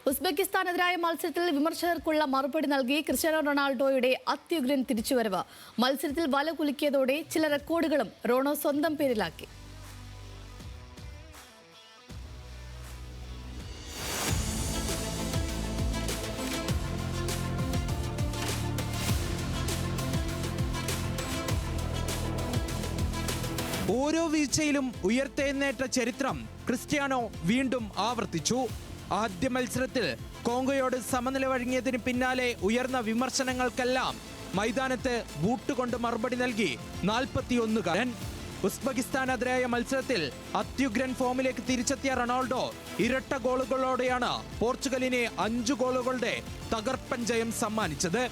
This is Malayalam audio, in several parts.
ഉസ്ബെക്കിസ്ഥാനെതിരായ മത്സരത്തിൽ വിമർശകർക്കുള്ള മറുപടി നൽകി ക്രിസ്ത്യാനോ റൊണാൾഡോയുടെ അത്യുഗ്രൻ തിരിച്ചുവരവ്. മത്സരത്തിൽ വല കുലുക്കിയതോടെ ചില റെക്കോർഡുകളും റോണോ സ്വന്തം പേരിലാക്കി. ഓരോ വീഴ്ചയിലും ഉയർത്തെഴുന്നേറ്റ ചരിത്രം ക്രിസ്ത്യാനോ വീണ്ടും ആവർത്തിച്ചു. ആദ്യ മത്സരത്തിൽ കോങ്കോയോട് സമനില വഴങ്ങിയതിന് പിന്നാലെ ഉയർന്ന വിമർശനങ്ങൾക്കെല്ലാം മൈതാനത്ത് ബൂട്ടുകൊണ്ട് മറുപടി നൽകി 41-കാരൻ. ഉസ്ബെക്കിസ്ഥാനെതിരായ മത്സരത്തിൽ അത്യുഗ്രൻ ഫോമിലേക്ക് തിരിച്ചെത്തിയ റൊണാൾഡോ ഇരട്ട ഗോളുകളോടെയാണ് പോർച്ചുഗലിനെ 5 ഗോളുകളുടെ തകർപ്പൻ ജയം സമ്മാനിച്ചത്.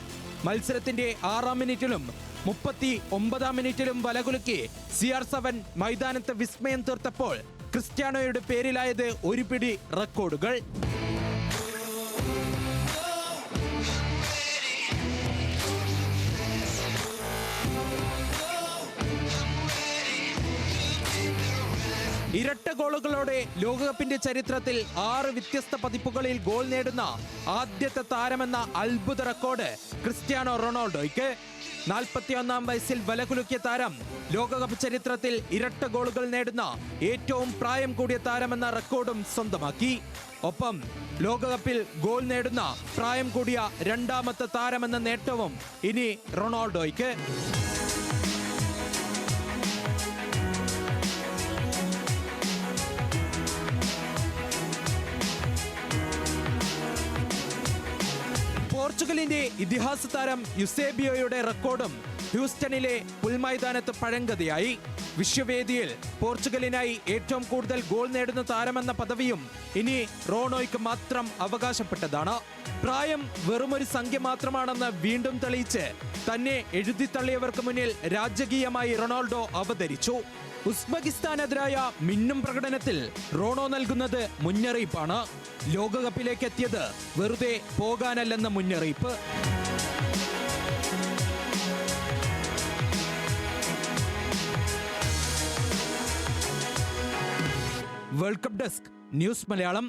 മത്സരത്തിന്റെ 6-ാം മിനിറ്റിലും 39-ാം മിനിറ്റിലും വലകുലുക്കി CR7 മൈതാനത്ത് വിസ്മയം തീർത്തപ്പോൾ ക്രിസ്ത്യാനോയുടെ പേരിലായത് ഒരു പിടി റെക്കോർഡുകൾ. ഇരട്ട ഗോളുകളോടെ ലോകകപ്പിന്റെ ചരിത്രത്തിൽ 6 വ്യത്യസ്ത പതിപ്പുകളിൽ ഗോൾ നേടുന്ന ആദ്യത്തെ താരമെന്ന അത്ഭുത റെക്കോർഡ് ക്രിസ്ത്യാനോ റൊണാൾഡോയ്ക്ക്. 41-ാം വയസ്സിൽ വലകുലുക്കിയ താരം ലോകകപ്പ് ചരിത്രത്തിൽ ഇരട്ട ഗോളുകൾ നേടുന്ന ഏറ്റവും പ്രായം കൂടിയ താരമെന്ന റെക്കോർഡും സ്വന്തമാക്കി. ഒപ്പം ലോകകപ്പിൽ ഗോൾ നേടുന്ന പ്രായം കൂടിയ 2ാമത്തെ താരമെന്ന നേട്ടവും ഇനി റൊണാൾഡോയ്ക്ക്. പോർച്ചുഗലിന്റെ ഇതിഹാസ താരം യുസേബിയോയുടെ റെക്കോർഡും ഹ്യൂസ്റ്റണിലെ പുൽമൈതാനത്ത് പഴങ്കഥയായി. വിശ്വവേദിയിൽ പോർച്ചുഗലിനായി ഏറ്റവും കൂടുതൽ ഗോൾ നേടുന്ന താരമെന്ന പദവിയും ഇനി റോണോയ്ക്ക് മാത്രം അവകാശപ്പെട്ടതാണ്. പ്രായം വെറുമൊരു സംഖ്യ മാത്രമാണെന്ന് വീണ്ടും തെളിയിച്ച് തന്നെ എഴുതിത്തള്ളിയവർക്ക് മുന്നിൽ രാജകീയമായി റൊണാൾഡോ അവതരിച്ചു. ഉസ്ബെക്കിസ്ഥാനെതിരായ മിന്നും പ്രകടനത്തിൽ റോണോ നൽകുന്നത് മുന്നറിയിപ്പാണ്. ലോകകപ്പിലേക്ക് എത്തിയത് വെറുതെ പോകാനല്ലെന്ന മുന്നറിയിപ്പ്. World cup desk news Malayalam.